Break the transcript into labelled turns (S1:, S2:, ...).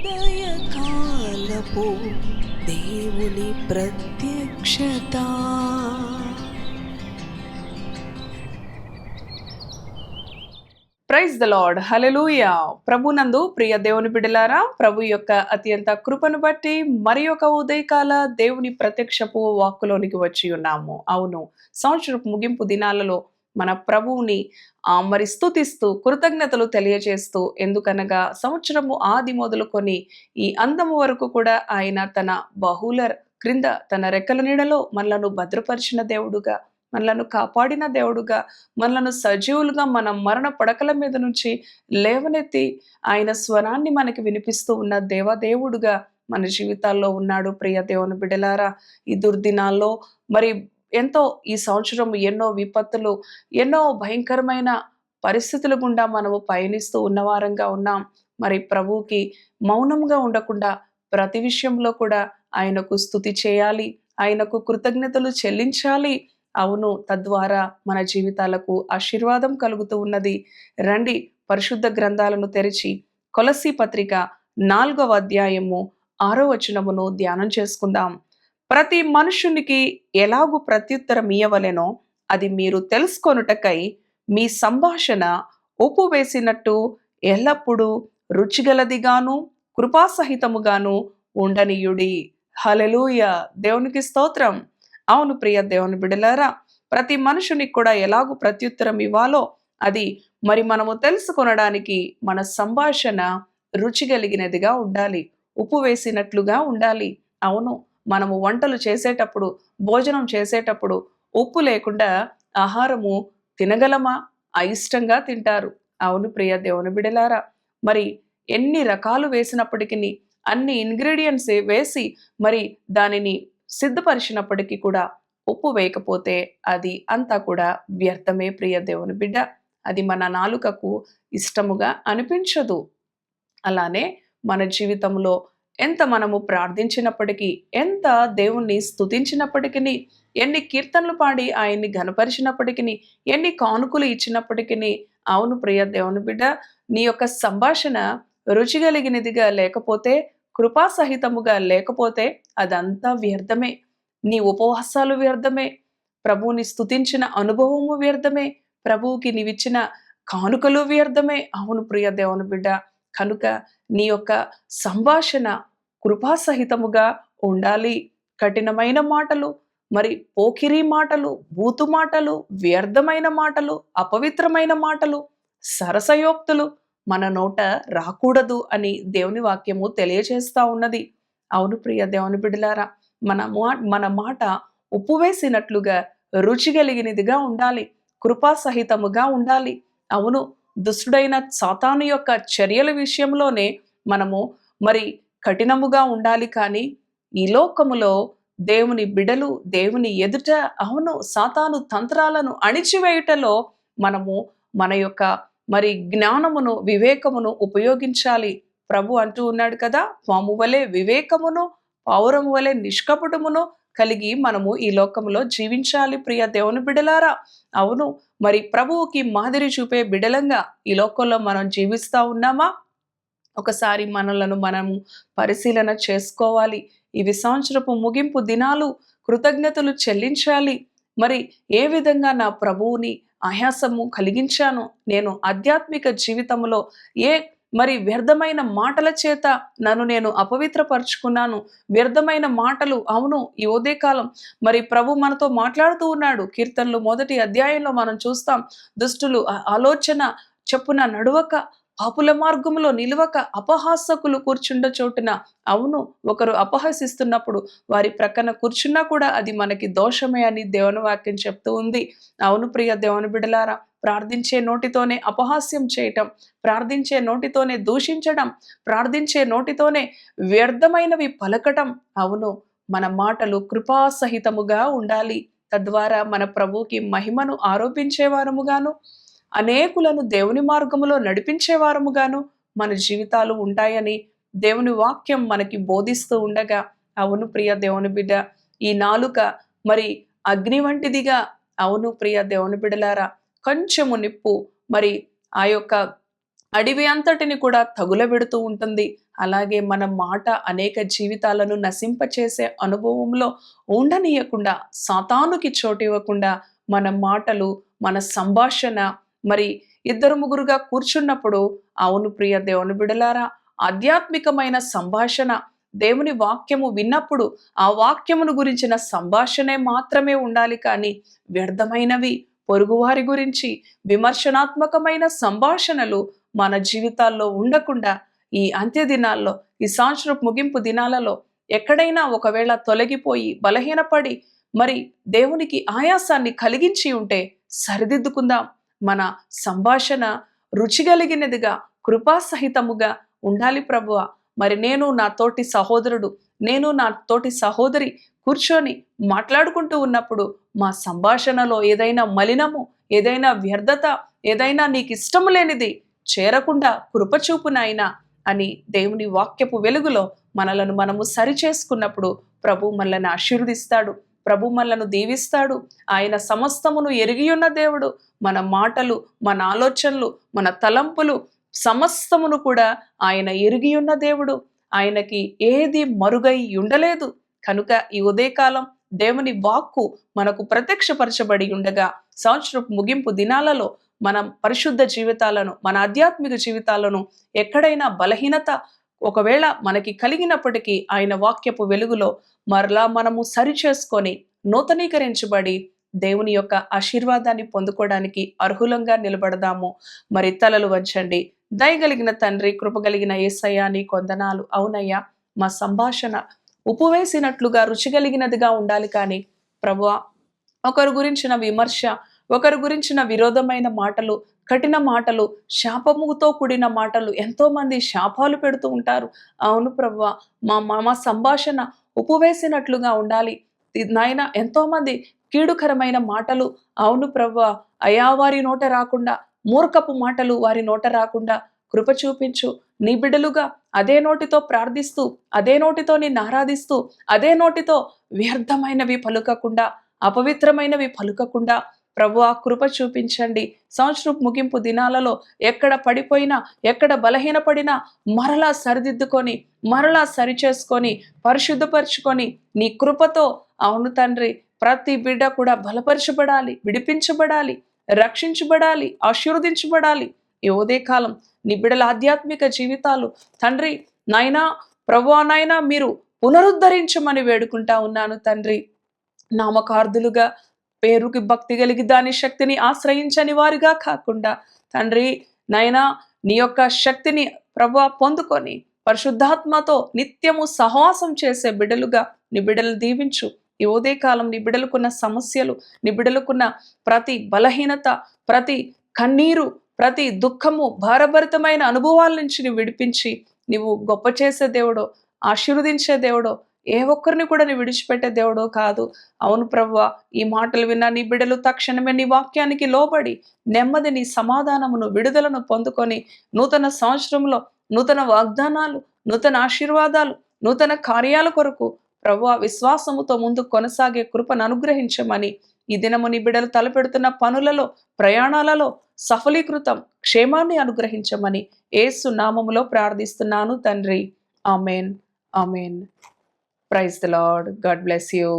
S1: ఉదయకాలపు దేవుని ప్రత్యక్షత.
S2: ప్రైజ్ ద లార్డ్, హల్లెలూయా. ప్రభునందు ప్రియ దేవుని బిడ్డలారా, ప్రభు యొక్క అత్యంత కృపను బట్టి మరి ఒక ఉదయకాల దేవుని ప్రత్యక్షపు వాక్కులోనికి వచ్చి ఉన్నాము. అవును, సంవత్సరపు ముగింపు దినాలలో మన ప్రభువుని మరి స్తుతిస్తూ కృతజ్ఞతలు తెలియజేస్తూ, ఎందుకనగా సంవత్సరము ఆది మొదలుకొని ఈ అందము వరకు కూడా ఆయన తన బహుళ క్రింద తన రెక్కల నీడలో మనలను భద్రపరిచిన దేవుడుగా, మనలను కాపాడిన దేవుడుగా, మనలను సజీవులుగా మన మరణ పడకల మీద నుంచి లేవనెత్తి ఆయన స్వరాన్ని మనకి వినిపిస్తూ ఉన్న దేవదేవుడుగా మన జీవితాల్లో ఉన్నాడు. ప్రియ దేవుని బిడ్డలారా, ఈ దుర్దినాల్లో మరి ఈ సంవత్సరం ఎన్నో విపత్తులు, ఎన్నో భయంకరమైన పరిస్థితుల గుండా మనము పయనిస్తూ ఉన్నవారంగా ఉన్నాం. మరి ప్రభువుకి మౌనంగా ఉండకుండా ప్రతి విషయంలో కూడా ఆయనకు స్తుతి చేయాలి, ఆయనకు కృతజ్ఞతలు చెల్లించాలి. అవును, తద్వారా మన జీవితాలకు ఆశీర్వాదం కలుగుతూ ఉన్నది. రండి, పరిశుద్ధ గ్రంథాలను తెరిచి కొలస్సీ పత్రిక 4వ అధ్యాయము 6వ వచనమును ధ్యానం చేసుకుందాం. ప్రతి మనుషునికి ఎలాగు ప్రత్యుత్తరం ఇయ్యవలెనో అది మీరు తెలుసుకొనుటకై మీ సంభాషణ ఉప్పు వేసినట్టు ఎల్లప్పుడూ రుచిగలదిగాను కృపాసహితముగాను ఉండనీయుడి. హల్లెలూయా, దేవునికి స్తోత్రం. అవును ప్రియ దేవుని బిడ్డలారా, ప్రతి మనుషునికి కూడా ఎలాగూ ప్రత్యుత్తరం ఇవ్వాలో అది మరి మనము తెలుసుకొనడానికి మన సంభాషణ రుచి కలిగినదిగా ఉండాలి, ఉప్పు వేసినట్లుగా ఉండాలి. అవును, మనము వంటలు చేసేటప్పుడు, భోజనం చేసేటప్పుడు ఉప్పు లేకుండా ఆహారము తినగలమా? అయిష్టంగా తింటారు. అవును ప్రియ దేవుని బిడ్డలారా, మరి ఎన్ని రకాలు వేసినప్పటికీ, అన్ని ఇంగ్రీడియంట్స్ వేసి మరి దానిని సిద్ధపరిచినప్పటికీ కూడా ఉప్పు వేయకపోతే అది అంతా కూడా వ్యర్థమే. ప్రియ దేవుని బిడ్డ, అది మన నాలుకకు ఇష్టముగా అనిపించదు. అలానే మన జీవితంలో ఎంత మనము ప్రార్థించినప్పటికీ, ఎంత దేవుణ్ణి స్తుతించినప్పటికీ, ఎన్ని కీర్తనలు పాడి ఆయన్ని ఘనపరిచినప్పటికీ, ఎన్ని కానుకలు ఇచ్చినప్పటికీ, అవును ప్రియ దేవుని బిడ్డ, నీ యొక్క సంభాషణ రుచి కలిగినదిగా లేకపోతే, కృపాసహితముగా లేకపోతే అదంతా వ్యర్థమే. నీ ఉపవాసాలు వ్యర్థమే, ప్రభువుని స్తుతించిన అనుభవము వ్యర్థమే, ప్రభువుకి నీవిచ్చిన కానుకలు వ్యర్థమే. అవును ప్రియ దేవుని బిడ్డ, కనుక నీ యొక్క సంభాషణ కృపాసహితముగా ఉండాలి. కఠినమైన మాటలు, మరి పోకిరీ మాటలు, బూతు మాటలు, వ్యర్థమైన మాటలు, అపవిత్రమైన మాటలు, సరసయోక్తులు మన నోట రాకూడదు అని దేవుని వాక్యము తెలియజేస్తా ఉన్నది. అవును ప్రియ దేవుని బిడ్డలారా, మన మాట ఉప్పు వేసినట్లుగా రుచి కలిగినదిగా ఉండాలి, కృపాసహితముగా ఉండాలి. అవును, దుష్టుడైన సాతాను యొక్క చర్యల విషయంలోనే మనము మరి కఠినముగా ఉండాలి. కానీ ఈ లోకములో దేవుని బిడలు దేవుని ఎదుట, అవును, సాతాను తంత్రాలను అణిచివేయుటలో మనము మన యొక్క మరి జ్ఞానమును, వివేకమును ఉపయోగించాలి. ప్రభు అంటూ ఉన్నాడు కదా, పాము వలె వివేకమును, పౌరము వలె నిష్కపటమును కలిగి మనము ఈ లోకంలో జీవించాలి. ప్రియ దేవుని బిడలారా, అవును, మరి ప్రభువుకి మాదిరి చూపే బిడలంగా ఈ లోకంలో మనం జీవిస్తా ఉన్నామా? ఒకసారి మనలను మనము పరిశీలన చేసుకోవాలి. ఇవి సంవత్సరపు ముగింపు దినాలు, కృతజ్ఞతలు చెల్లించాలి. మరి ఏ విధంగా నా ప్రభువుని ఆయాసము కలిగించాను, నేను ఆధ్యాత్మిక జీవితంలో మరి వ్యర్థమైన మాటల చేత నన్ను నేను అపవిత్రపరుచుకున్నాను. వ్యర్థమైన మాటలు, అవును, ఈ ఉదయకాలం మరి ప్రభు మనతో మాట్లాడుతూ ఉన్నాడు. కీర్తనలు 1వ అధ్యాయంలో మనం చూస్తాం, దుష్టులు ఆలోచన చెప్పున నడువక, పాపుల మార్గములో నిలువక, అపహాసకులు కూర్చుండ చోటున, అవును, ఒకరు అపహసిస్తున్నప్పుడు వారి ప్రక్కన కూర్చున్నా కూడా అది మనకి దోషమే అని దేవుని వాక్యం చెప్తూ ఉంది. అవును ప్రియ దేవుని బిడ్డలారా, ప్రార్థించే నోటితోనే అపహాస్యం చేయటం, ప్రార్థించే నోటితోనే దూషించడం, ప్రార్థించే నోటితోనే వ్యర్థమైనవి పలకటం, అవును, మన మాటలు కృపాసహితముగా ఉండాలి. తద్వారా మన ప్రభువుకి మహిమను ఆరోపించేవారముగాను, అనేకులను దేవుని మార్గములో నడిపించేవారముగాను మన జీవితాలు ఉంటాయని దేవుని వాక్యం మనకి బోధిస్తూ ఉండగా, అవును ప్రియ దేవుని బిడ్డ, ఈ నాలుక మరి అగ్ని వంటిదిగా, అవును ప్రియ దేవుని బిడ్డలారా, కొంచెము నిప్పు మరి ఆ యొక్క అడవి అంతటిని కూడా తగులబెడుతూ ఉంటుంది. అలాగే మన మాట అనేక జీవితాలను నశింపచేసే అనుభవంలో ఉండనీయకుండా, సాతానుకి చోటు ఇవ్వకుండా మన మాటలు, మన సంభాషణ మరి ఇద్దరు ముగ్గురుగా కూర్చున్నప్పుడు, అవును ప్రియ దేవుని బిడలారా, ఆధ్యాత్మికమైన సంభాషణ, దేవుని వాక్యము విన్నప్పుడు ఆ వాక్యమును గురించిన సంభాషణే మాత్రమే ఉండాలి కానీ వ్యర్థమైనవి, పొరుగువారి గురించి విమర్శనాత్మకమైన సంభాషణలు మన జీవితాల్లో ఉండకుండా, ఈ అంత్య దినాల్లో, ఈ సంవత్సరపు ముగింపు దినాలలో ఎక్కడైనా ఒకవేళ తొలగిపోయి బలహీనపడి మరి దేవునికి ఆయాసాన్ని కలిగించి ఉంటే సరిదిద్దుకుందాం. మన సంభాషణ రుచిగలిగినదిగా, కృపాసహితముగా ఉండాలి ప్రభువ. మరి నేను నా తోటి సహోదరుడు, నేను నా తోటి సహోదరి కూర్చొని మాట్లాడుకుంటూ ఉన్నప్పుడు మా సంభాషణలో ఏదైనా మలినము, ఏదైనా వ్యర్థత, ఏదైనా నీకు ఇష్టము లేనిది చేరకుండా కృపచూపు నాయనా అని దేవుని వాక్యపు వెలుగులో మనలను మనము సరిచేసుకున్నప్పుడు ప్రభు మనల్ని ఆశీర్వదిస్తాడు, ప్రభు మనలను దీవిస్తాడు. ఆయన సమస్తమును ఎరిగి ఉన్న దేవుడు. మన మాటలు, మన ఆలోచనలు, మన తలంపులు సమస్తమును కూడా ఆయన ఎరిగి ఉన్న దేవుడు. ఆయనకి ఏది మరుగై ఉండలేదు. కనుక ఈ ఉదయకాలం దేవుని వాక్కు మనకు ప్రత్యక్షపరచబడి ఉండగా, సంవత్సరపు ముగింపు దినాలలో మనం పరిశుద్ధ జీవితాలను, మన ఆధ్యాత్మిక జీవితాలను ఎక్కడైనా బలహీనత ఒకవేళ మనకి కలిగినప్పటికీ ఆయన వాక్యపు వెలుగులో మరలా మనము సరిచేసుకొని నూతనీకరించబడి దేవుని యొక్క ఆశీర్వాదాన్ని పొందుకోవడానికి అర్హులంగా నిలబడదాము. మరి తలలు వంచండి. దయగలిగిన తండ్రి, కృపగలిగిన యేసయ్యా నీ కొందనాలు. అవునయ్యా, మా సంభాషణ ఉప్పు వేసినట్లుగా రుచిగలిగినదిగా ఉండాలి కానీ ప్రభువా, ఒకరి గురించిన విమర్శ, ఒకరి గురించిన విరోధమైన మాటలు, కఠిన మాటలు, శాపముతో కూడిన మాటలు, ఎంతో మంది శాపాలు పెడుతూ ఉంటారు. అవును ప్రభువా, మా మా సంభాషణ ఉప్పు వేసినట్లుగా ఉండాలి నాయన. ఎంతో మంది కీడుకరమైన మాటలు, అవును ప్రభువా, అయా వారి నోట రాకుండా, మూర్ఖపు మాటలు వారి నోట రాకుండా కృప చూపించు. నీ బిడ్డలుగా అదే నోటితో ప్రార్థిస్తూ, అదే నోటితో నిన్ను ఆరాధిస్తూ, అదే నోటితో వ్యర్థమైనవి పలుకకుండా, అపవిత్రమైనవి పలుకకుండా ప్రభువా కృప చూపించండి. సంవత్సరపు ముగింపు దినాలలో ఎక్కడ పడిపోయినా, ఎక్కడ బలహీనపడినా మరలా సరిదిద్దుకొని, మరలా సరిచేసుకొని, పరిశుద్ధపరచుకొని నీ కృపతో, అవును తండ్రి, ప్రతి బిడ్డ కూడా బలపరచబడాలి, విడిపించబడాలి, రక్షించబడాలి, ఆశీర్వదించబడాలి. ఈ ఉదయకాలం నీ బిడ్డల ఆధ్యాత్మిక జీవితాలు తండ్రి నాయనా, ప్రభువా నాయనా, మీరు పునరుద్ధరించమని వేడుకుంటా ఉన్నాను తండ్రి. నామకార్థులుగా, పేరుకి భక్తి కలిగి దాని శక్తిని ఆశ్రయించని వారిగా కాకుండా తండ్రి నాయనా, నీ యొక్క శక్తిని ప్రభువా పొందుకొని పరిశుద్ధాత్మతో నిత్యము సహవాసం చేసే బిడ్డలుగా నీ బిడ్డలు దీవించు. ఈ ఉదయకాలం నీ బిడ్డలకున్న సమస్యలు, నీ బిడ్డలకున్న ప్రతి బలహీనత, ప్రతి కన్నీరు, ప్రతి దుఃఖము, భారభరితమైన అనుభవాల నుంచి నువ్వు విడిపించి, నువ్వు గొప్ప చేసే దేవుడో, ఆశీర్వదించే దేవుడో, ఏ ఒక్కరిని కూడా నీ విడిచిపెట్టే దేవుడో కాదు. అవును ప్రభువా, ఈ మాటలు విన్న నీ బిడ్డలు తక్షణమే నీ వాక్యానికి లోబడి నెమ్మదిని, సమాధానమును, విడుదలను పొందుకొని నూతన సంవత్సరంలో నూతన వాగ్దానాలు, నూతన ఆశీర్వాదాలు, నూతన కార్యాల కొరకు ప్రభువా విశ్వాసముతో ముందు కొనసాగే కృపను అనుగ్రహించమని, ఈ దినము నీ బిడ్డలు తలపెడుతున్న పనులలో, ప్రయాణాలలో సఫలీకృతం, క్షేమాన్ని అనుగ్రహించమని యేసు నామములో ప్రార్థిస్తున్నాను తండ్రి. Amen, amen. Praise the lord. God bless you.